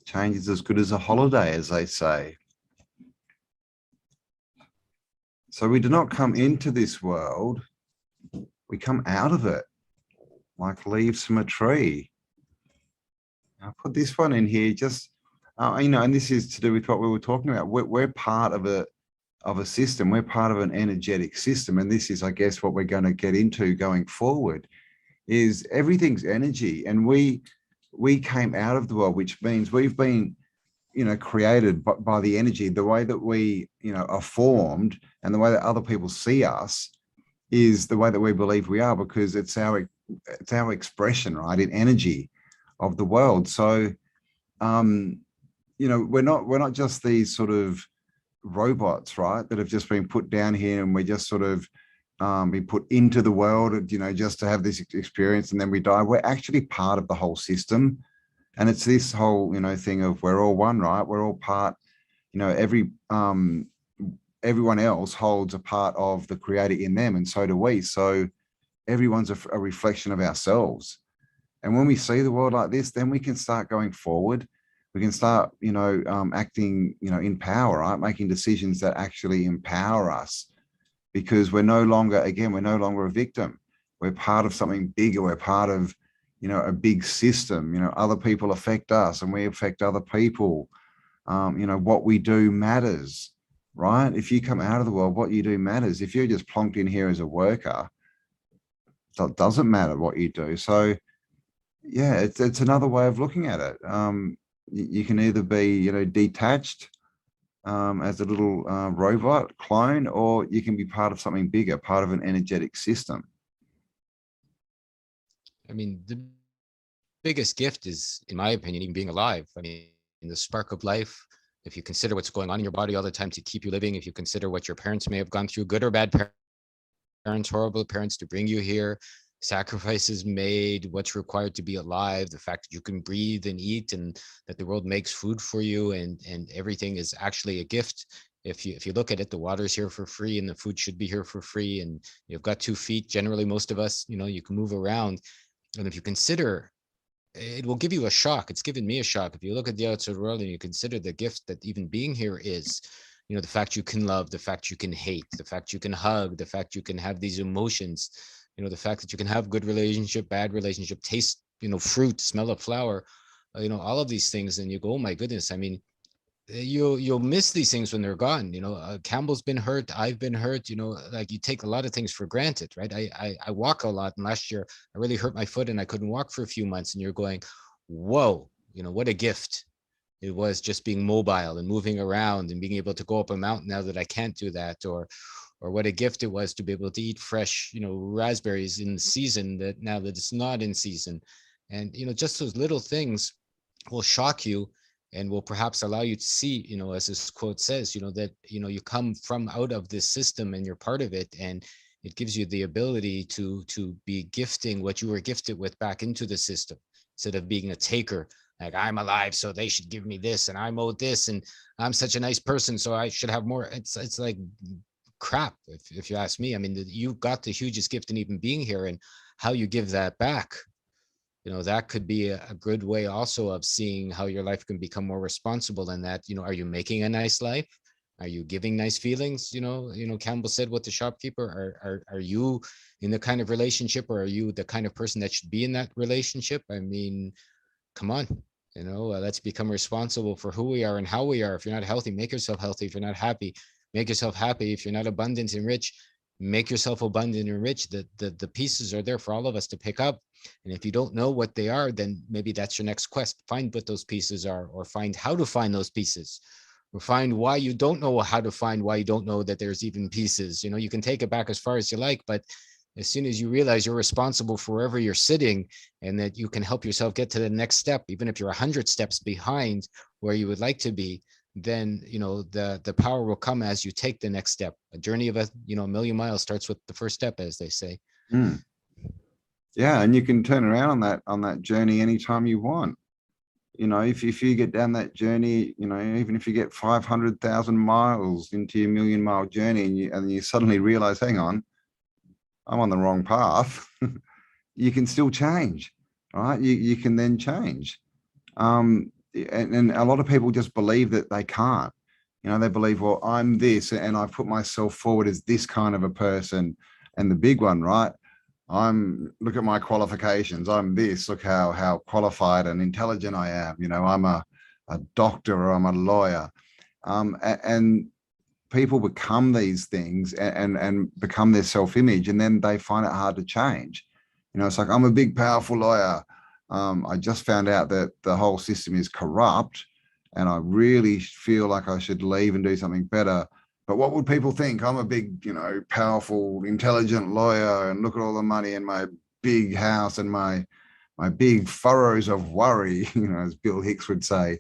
Change is as good as a holiday, as they say. So we do not come into this world, we come out of it like leaves from a tree. I'll put this one in here, just and this is to do with what we were talking about. We're part of a system. We're part of an energetic system, and this is, I guess, what we're going to get into going forward. Is everything's energy, and we came out of the world, which means we've been, created by the energy. The way that we, are formed, and the way that other people see us, is the way that we believe we are, because it's our expression, right, in energy of the world. So, we're not just these sort of robots, right, that have just been put down here and we just sort of be put into the world, just to have this experience and then we die. We're actually part of the whole system. And it's this whole, thing of we're all one, right? We're all part, everyone else holds a part of the creator in them, and so do we. So everyone's a reflection of ourselves. And when we see the world like this, then we can start going forward. We can start, acting, in power, right? Making decisions that actually empower us, because we're no longer a victim. We're part of something bigger. We're part of, a big system. Other people affect us and we affect other people. What we do matters, right? If you come out of the world, what you do matters. If you're just plonked in here as a worker, it doesn't matter what you do. So yeah, it's another way of looking at it. You can either be, detached as a little robot clone, or you can be part of something bigger, part of an energetic system. I mean, the biggest gift is, in my opinion, even being alive. I mean, the spark of life. If you consider what's going on in your body all the time to keep you living, if you consider what your parents may have gone through, good or bad parents, horrible parents, to bring you here, sacrifices made, what's required to be alive, the fact that you can breathe and eat, and that the world makes food for you, and everything is actually a gift. If you look at it, the water's here for free and the food should be here for free, and you've got 2 feet, generally most of us, you can move around. And if you consider, it will give you a shock. It's given me a shock. If you look at the outside world and you consider the gift that even being here is, the fact you can love, the fact you can hate, the fact you can hug, the fact you can have these emotions, the fact that you can have good relationship, bad relationship, taste, fruit, smell of flower, all of these things. And you go, oh my goodness. I mean, you'll miss these things when they're gone. Cambell's been hurt. I've been hurt. Like, you take a lot of things for granted, right? I walk a lot, and last year I really hurt my foot and I couldn't walk for a few months. And you're going, whoa, what a gift it was, just being mobile and moving around and being able to go up a mountain now that I can't do that, or what a gift it was to be able to eat fresh, raspberries in the season that now that it's not in season. And, just those little things will shock you and will perhaps allow you to see, as this quote says, that, you come from out of this system and you're part of it. And it gives you the ability to be gifting what you were gifted with back into the system, instead of being a taker. Like, I'm alive, so they should give me this, and I'm owed this, and I'm such a nice person, so I should have more. It's like crap, if you ask me. I mean, you got the hugest gift in even being here, and how you give that back, that could be a good way also of seeing how your life can become more responsible. And that, are you making a nice life? Are you giving nice feelings? Cambell said with the shopkeeper, are you in the kind of relationship, or are you the kind of person that should be in that relationship? I mean, come on, let's become responsible for who we are and how we are. If you're not healthy, make yourself healthy. If you're not happy, make yourself happy. If you're not abundant and rich, make yourself abundant and rich. The pieces are there for all of us to pick up. And if you don't know what they are, then maybe that's your next quest. Find what those pieces are, or find how to find those pieces, or find why you don't know how to find why you don't know that there's even pieces. You can take it back as far as you like, but as soon as you realize you're responsible for wherever you're sitting, and that you can help yourself get to the next step, even if you're 100 steps behind where you would like to be, then the power will come as you take the next step. A journey of a million miles starts with the first step, as they say. Yeah, and you can turn around on that journey anytime you want. If you get down that journey, even if you get 500,000 miles into your million-mile journey, and you suddenly realize, hang on, I'm on the wrong path, you can still change, right? You can then change. And a lot of people just believe that they can't. They believe, well, I'm this, and I've put myself forward as this kind of a person. And the big one, right? Look at my qualifications. I'm this, look how qualified and intelligent I am. I'm a doctor, or I'm a lawyer. And people become these things and become their self-image, and then they find it hard to change. It's like, I'm a big, powerful lawyer. I just found out that the whole system is corrupt, and I really feel like I should leave and do something better. But what would people think? I'm a big, powerful, intelligent lawyer, and look at all the money in my big house and my big furrows of worry, as Bill Hicks would say.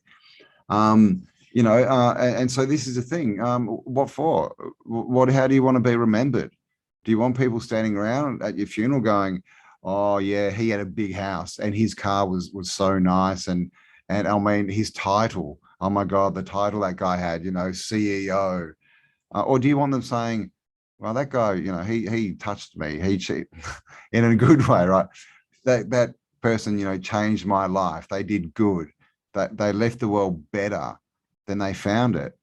And so this is the thing. What for? How do you want to be remembered? Do you want people standing around at your funeral going, oh yeah, he had a big house and his car was so nice, and I mean, his title, oh my God, the title that guy had, CEO. Or do you want them saying, well, that guy, he touched me. In a good way, right? That person, changed my life. They did good. That they left the world better than they found it.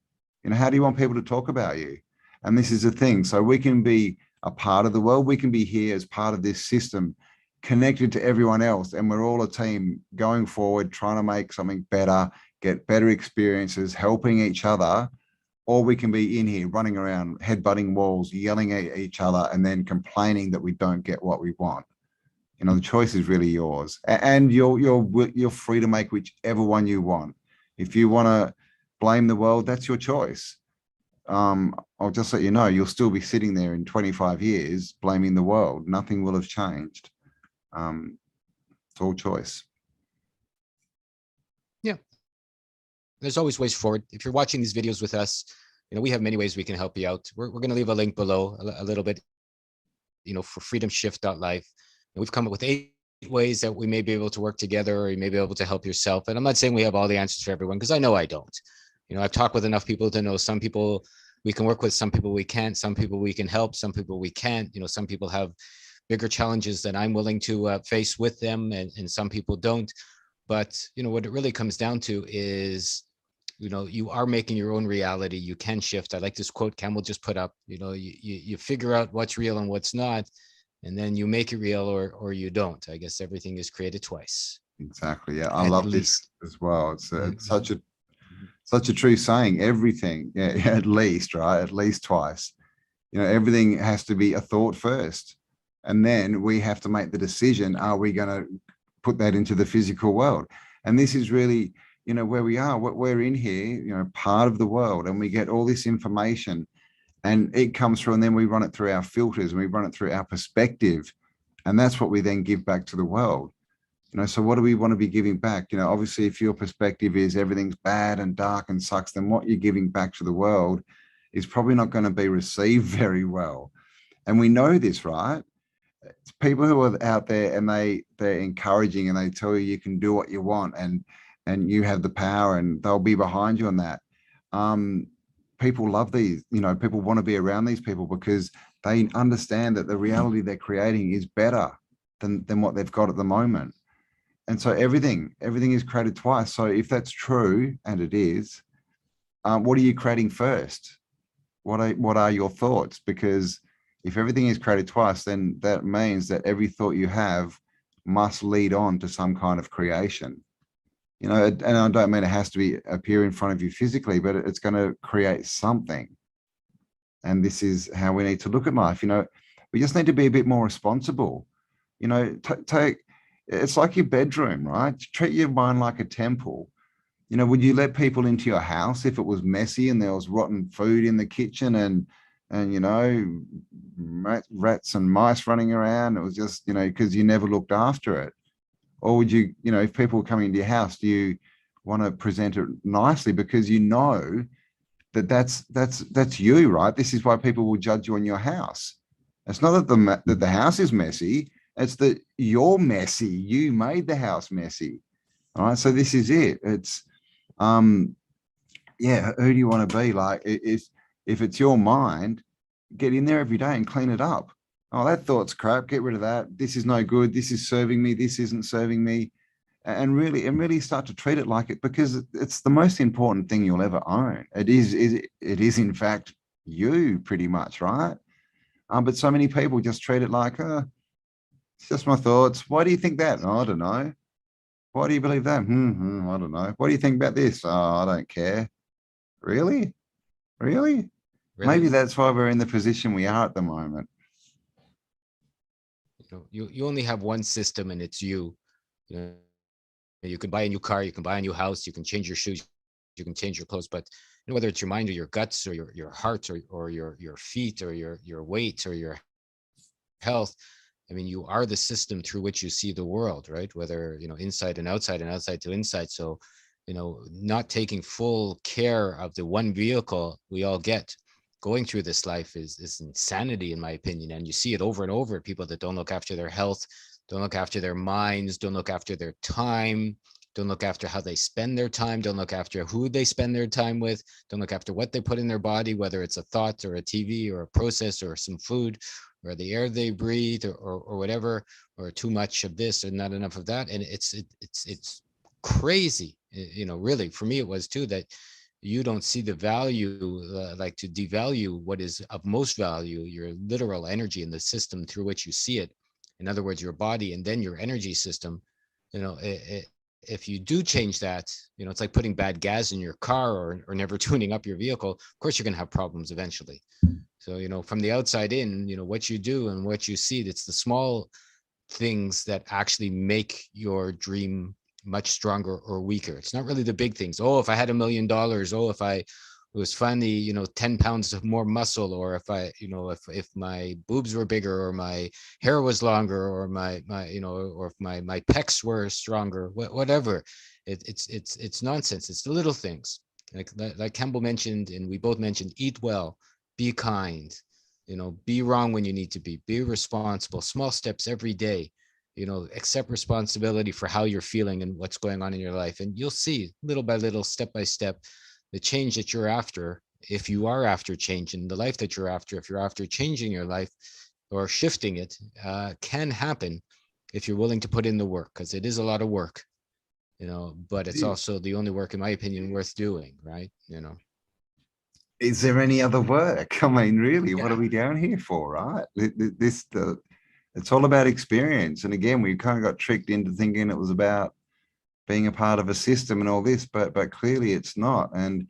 How do you want people to talk about you? And this is the thing. So we can be a part of the world. We can be here as part of this system, connected to everyone else, and we're all a team going forward, trying to make something better, get better experiences, helping each other. Or we can be in here running around, headbutting walls, yelling at each other, and then complaining that we don't get what we want. The choice is really yours, and you're free to make whichever one you want. If you want to blame the world, that's your choice. I'll just let you know, you'll still be sitting there in 25 years blaming the world. Nothing will have changed. It's all choice. Yeah. There's always ways forward. If you're watching these videos with us, we have many ways we can help you out. We're going to leave a link below a little bit, for freedomshift.life. And we've come up with 8 ways that we may be able to work together, or you may be able to help yourself. And I'm not saying we have all the answers for everyone, because I know I don't. I've talked with enough people to know some people we can work with, some people we can't, some people we can help, some people we can't. Some people have bigger challenges that I'm willing to face with them, and some people don't. But, what it really comes down to is, you are making your own reality. You can shift. I like this quote Cambell just put up. You figure out what's real and what's not, and then you make it real, or you don't. I guess everything is created twice. Exactly. Yeah, I love this as well. It's such a true saying. Everything, at least, right? At least twice. Everything has to be a thought first, and then we have to make the decision. Are we going to put that into the physical world? And this is really, where we are. We're in here, part of the world, and we get all this information, and it comes through, and then we run it through our filters, and we run it through our perspective, and that's what we then give back to the world. So what do we want to be giving back? Obviously, if your perspective is everything's bad and dark and sucks, then what you're giving back to the world is probably not going to be received very well. And we know this, right? It's people who are out there, and they're encouraging, and they tell you can do what you want, and you have the power, and they'll be behind you on that. People love these, people want to be around these people, because they understand that the reality they're creating is better than what they've got at the moment. And so everything is created twice. So if that's true, and it is, what are you creating first? What are your thoughts? Because if everything is created twice, then that means that every thought you have must lead on to some kind of creation. And I don't mean it has to appear in front of you physically, but it's going to create something. And this is how we need to look at life. We just need to be a bit more responsible. It's like your bedroom, right? Treat your mind like a temple. Would you let people into your house if it was messy and there was rotten food in the kitchen, and rats and mice running around? It was just, because you never looked after it. Or would you, if people are coming into your house, do you want to present it nicely, because that's you, right? This is why people will judge you on your house. It's not that the house is messy. It's that you're messy. You made the house messy. All right. So this is it. It's, who do you want to be? Like, if it's your mind, get in there every day and clean it up. Oh, that thought's crap. Get rid of that. This is no good. This is serving me. This isn't serving me. And really start to treat it like it, because it's the most important thing you'll ever own. It is in fact you, pretty much, right? But so many people just treat it like, it's just my thoughts. Why do you think that? Oh, I don't know. Why do you believe that? I don't know. What do you think about this? Oh, I don't care. Really? Maybe that's why we're in the position we are at the moment. You only have one system, and it's you. You can buy a new car, you can buy a new house, you can change your shoes, you can change your clothes, but whether it's your mind or your guts or your heart or your feet or your weight or your health, you are the system through which you see the world, right? Whether, inside and outside to inside. So, not taking full care of the one vehicle we all get going through this life is insanity, in my opinion. And you see it over and over. People that don't look after their health, don't look after their minds, don't look after their time, don't look after how they spend their time, don't look after who they spend their time with, don't look after what they put in their body, whether it's a thought or a TV or a process or some food or the air they breathe or whatever, or too much of this or not enough of that. And it's crazy, really, for me it was too, that you don't see the value, like to devalue what is of most value, your literal energy in the system through which you see it. In other words, your body and then your energy system. If you do change that, it's like putting bad gas in your car or never tuning up your vehicle. Of course, you're going to have problems eventually. So, from the outside in, what you do and what you see, it's the small things that actually make your dream much stronger or weaker. It's not really the big things. Oh, if I had $1 million, oh, if I was finally, 10 pounds of more muscle, or if I, if my boobs were bigger, or my hair was longer, or my, or if my pecs were stronger, whatever. It's nonsense. It's the little things like Cambell mentioned, and we both mentioned: eat well, be kind, be wrong when you need to be responsible, small steps every day, accept responsibility for how you're feeling and what's going on in your life. And you'll see little by little, step by step, the change that you're after, if you are after change in the life that you're after, if you're after changing your life or shifting it, can happen if you're willing to put in the work, because it is a lot of work, but it's also the only work, in my opinion, worth doing, right? Is there any other work? I mean, really, what are we down here for, right? It's all about experience. And again, we kind of got tricked into thinking it was about being a part of a system and all this, but clearly it's not. And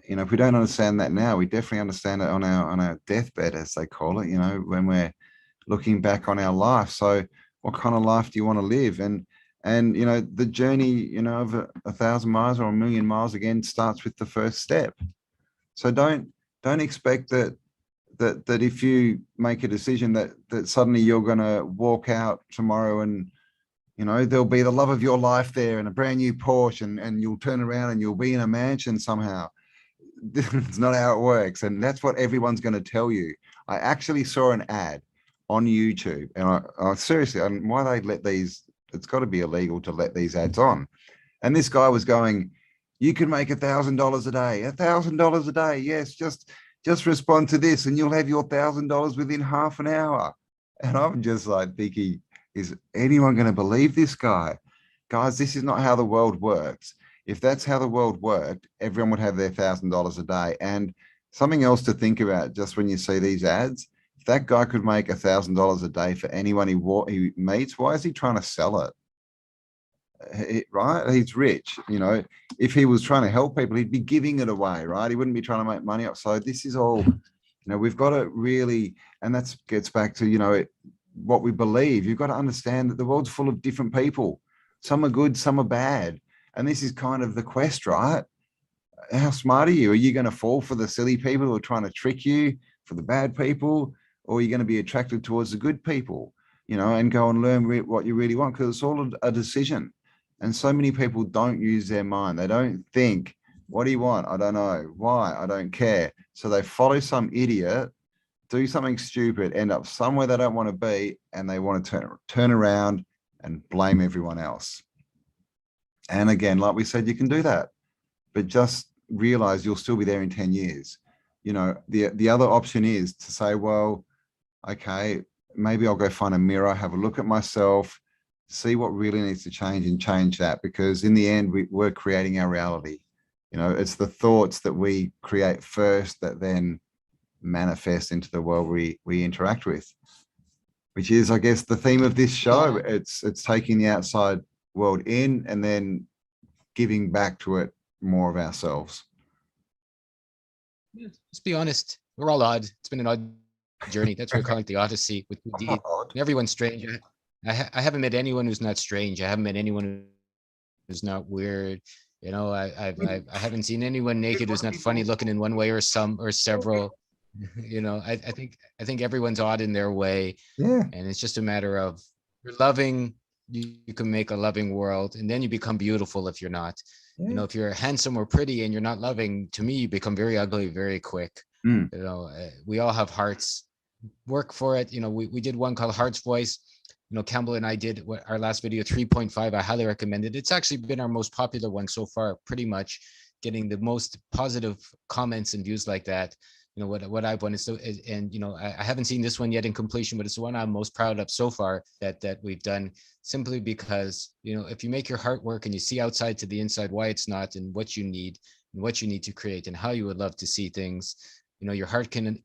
if we don't understand that now, we definitely understand it on our deathbed, as they call it, when we're looking back on our life. So what kind of life do you want to live? And the journey, of 1,000 miles or 1,000,000 miles, again, starts with the first step. So don't expect that if you make a decision that suddenly you're going to walk out tomorrow and there'll be the love of your life there and a brand new Porsche, and you'll turn around and you'll be in a mansion somehow. It's not how it works. And that's what everyone's going to tell you. I actually saw an ad on YouTube, and I seriously, why they let these, it's got to be illegal to let these ads on. And this guy was going, you can make $1,000 a day, $1,000 a day. Yes. Just respond to this and you'll have your $1,000 within half an hour. And I'm just like thinking, is anyone going to believe this guy? Guys, this is not how the world works. If that's how the world worked, everyone would have their $1,000 a day. And something else to think about, just when you see these ads, if that guy could make $1,000 a day for anyone he meets, why is he trying to sell it? Right? He's rich. If he was trying to help people, he'd be giving it away, right? He wouldn't be trying to make money up. So this is all, we've got to really, and that gets back to, what we believe. You've got to understand that the world's full of different people. Some are good, some are bad. And this is kind of the quest, right? How smart are you? Are you going to fall for the silly people who are trying to trick you, for the bad people? Or are you going to be attracted towards the good people, and go and learn what you really want? Because it's all a decision. And so many people don't use their mind. They don't think, what do you want? I don't know. Why? I don't care. So they follow some idiot, do something stupid, end up somewhere they don't want to be, and they want to turn around and blame everyone else. And again, like we said, you can do that, but just realize you'll still be there in 10 years. The other option is to say, well, okay, maybe I'll go find a mirror, have a look at myself, see what really needs to change, and change that. Because in the end, we're creating our reality. It's the thoughts that we create first that then manifest into the world we interact with, which is, I guess, the theme of this show. It's taking the outside world in and then giving back to it more of ourselves. Let's be honest, we're all odd. It's been an odd journey. That's why we call it the Oddyssey. With everyone's strange. I haven't met anyone who's not strange. I haven't met anyone who's not weird. I haven't seen anyone naked who's not funny looking in one way or several. I think everyone's odd in their way. Yeah. And it's just a matter of, you're loving, you can make a loving world, and then you become beautiful if you're not. Yeah. If you're handsome or pretty and you're not loving, to me, you become very ugly very quick. We all have hearts. Work for it. We did one called Heart's Voice. You know, Campbell and I did our last video, 3.5. I highly recommend it. It's actually been our most popular one so far, pretty much getting the most positive comments and views like that. You know, what I've won is so, and you know, I haven't seen this one yet in completion, but it's the one I'm most proud of so far that we've done, simply because, you know, if you make your heart work and you see outside to the inside why it's not, and what you need to create and how you would love to see things, you know, your heart can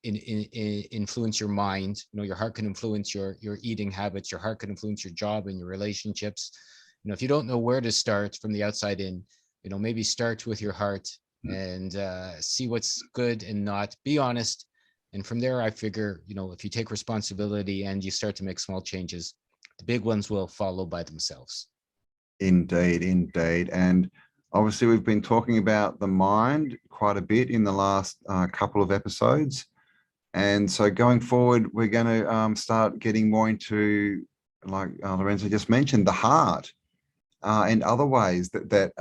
influence your mind. You know, your heart can influence your eating habits. Your heart can influence your job and your relationships. You know, if you don't know where to start from the outside in, you know, maybe start with your heart and see what's good and not. Be honest. And from there, I figure, you know, if you take responsibility and you start to make small changes, the big ones will follow by themselves. Indeed, indeed. And obviously, we've been talking about the mind quite a bit in the last couple of episodes. And so going forward, we're going to start getting more into, like Lorenzo just mentioned, the heart and other ways that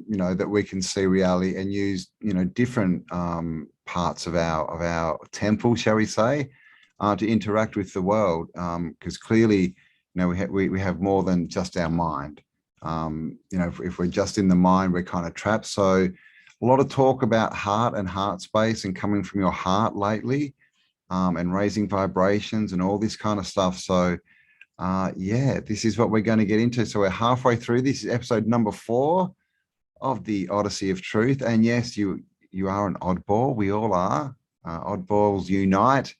you know, that we can see reality and use, you know, different parts of our temple, shall we say, to interact with the world. Because clearly, you know, we have more than just our mind. You know, if we're just in the mind, we're kind of trapped. So a lot of talk about heart and heart space and coming from your heart lately, and raising vibrations and all this kind of stuff. So yeah, this is what we're going to get into. So we're halfway through. This is episode number 4 of the Odyssey of Truth. And yes, you are an oddball. We all are. Oddballs unite.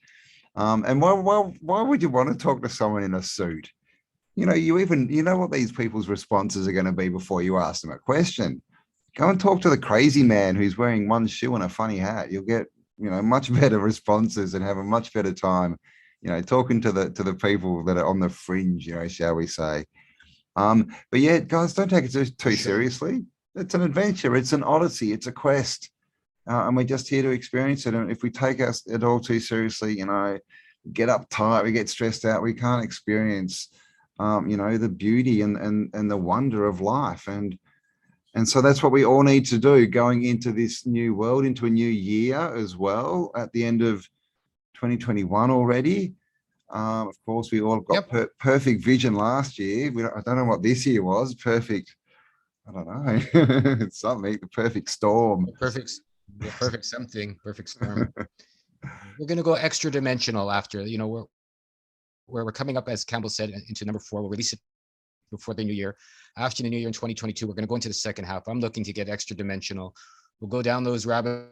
And why would you want to talk to someone in a suit? You know, you know what these people's responses are going to be before you ask them a question. Go and talk to the crazy man who's wearing one shoe and a funny hat. You'll get, you know, much better responses and have a much better time, you know, talking to the people that are on the fringe, you know, shall we say. But yeah, guys, don't take it too seriously. It's an adventure. It's an odyssey. It's a quest. And we're just here to experience it. And if we take it all too seriously, you know, get uptight, we get stressed out, we can't experience you know, the beauty and the wonder of life. And so that's what we all need to do going into this new world, into a new year as well, at the end of 2021 already. Of course, we all got perfect vision last year. I don't know what this year was. Perfect. I don't know. It's something, the perfect storm. Perfect something, perfect storm. We're going to go extra dimensional after, you know, we're coming up, as Campbell said, into number 4. We'll release it before the new year. After the new year in 2022, we're going to go into the second half. I'm looking to get extra dimensional. We'll go down those rabbit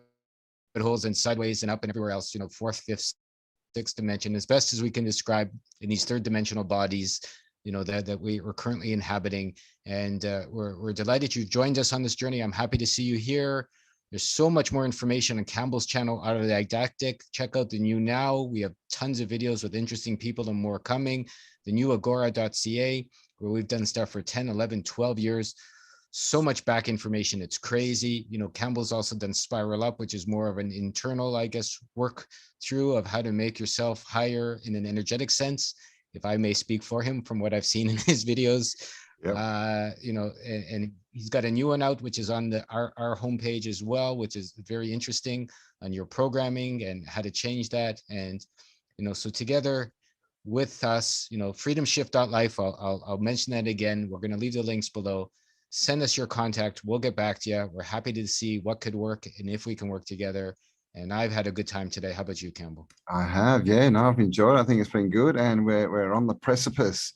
holes and sideways and up and everywhere else, you know, 4th, 5th, 6th dimension, as best as we can describe in these 3rd dimensional bodies, you know, that we're currently inhabiting. And we're delighted you've joined us on this journey. I'm happy to see you here. There's so much more information on Campbell's channel, Didactic. Check out the new now. We have tons of videos with interesting people and more coming. The new agora.ca, where we've done stuff for 10, 11, 12 years. So much back information. It's crazy. You know, Campbell's also done Spiral Up, which is more of an internal, I guess, work through of how to make yourself higher in an energetic sense, if I may speak for him from what I've seen in his videos. Yep. You know, and he's got a new one out, which is on our homepage as well, which is very interesting on your programming and how to change that. And, you know, so together with us, you know, freedomshift.life, I'll mention that again. We're going to leave the links below. Send us your contact. We'll get back to you. We're happy to see what could work and if we can work together. And I've had a good time today. How about you, Campbell? I have, yeah. No, I've enjoyed it. I think it's been good. And we're on the precipice.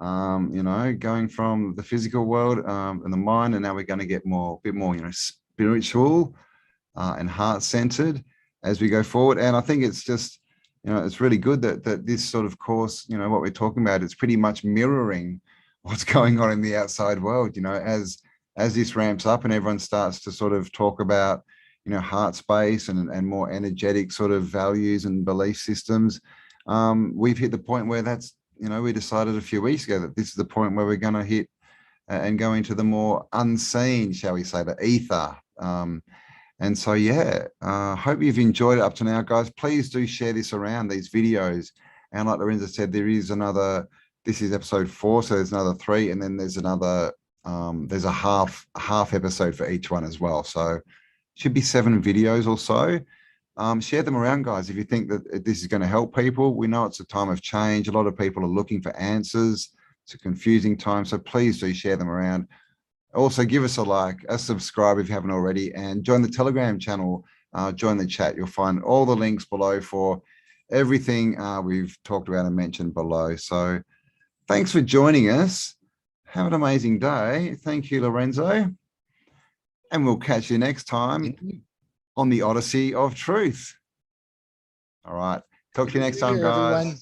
You know, going from the physical world and the mind, and now we're going to get a bit more, you know, spiritual and heart-centered as we go forward. And I think it's just, you know, it's really good that this sort of course, you know, what we're talking about, it's pretty much mirroring what's going on in the outside world. You know, as this ramps up and everyone starts to sort of talk about, you know, heart space and more energetic sort of values and belief systems, we've hit the point where that's, you know, we decided a few weeks ago that this is the point where we're going to hit and go into the more unseen, shall we say, the ether. And so, yeah, hope you've enjoyed it up to now, guys. Please do share this around, these videos. And like Lorenzo said, there is another, this is episode 4, so there's another 3, and then there's another, there's a half episode for each one as well. So it should be 7 videos or so. Share them around, guys. If you think that this is going to help people, we know it's a time of change. A lot of people are looking for answers. It's a confusing time. So please do share them around. Also, give us a like, a subscribe if you haven't already, and join the Telegram channel. Join the chat. You'll find all the links below for everything we've talked about and mentioned below. So thanks for joining us. Have an amazing day. Thank you, Lorenzo. And we'll catch you next time on the Odyssey of Truth. All right. Talk to you next time, guys. Everyone.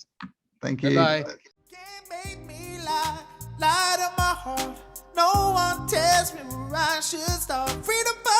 Thank you. Bye-bye. Can't make me lie to my heart. No one tells me where I should start. Freedom.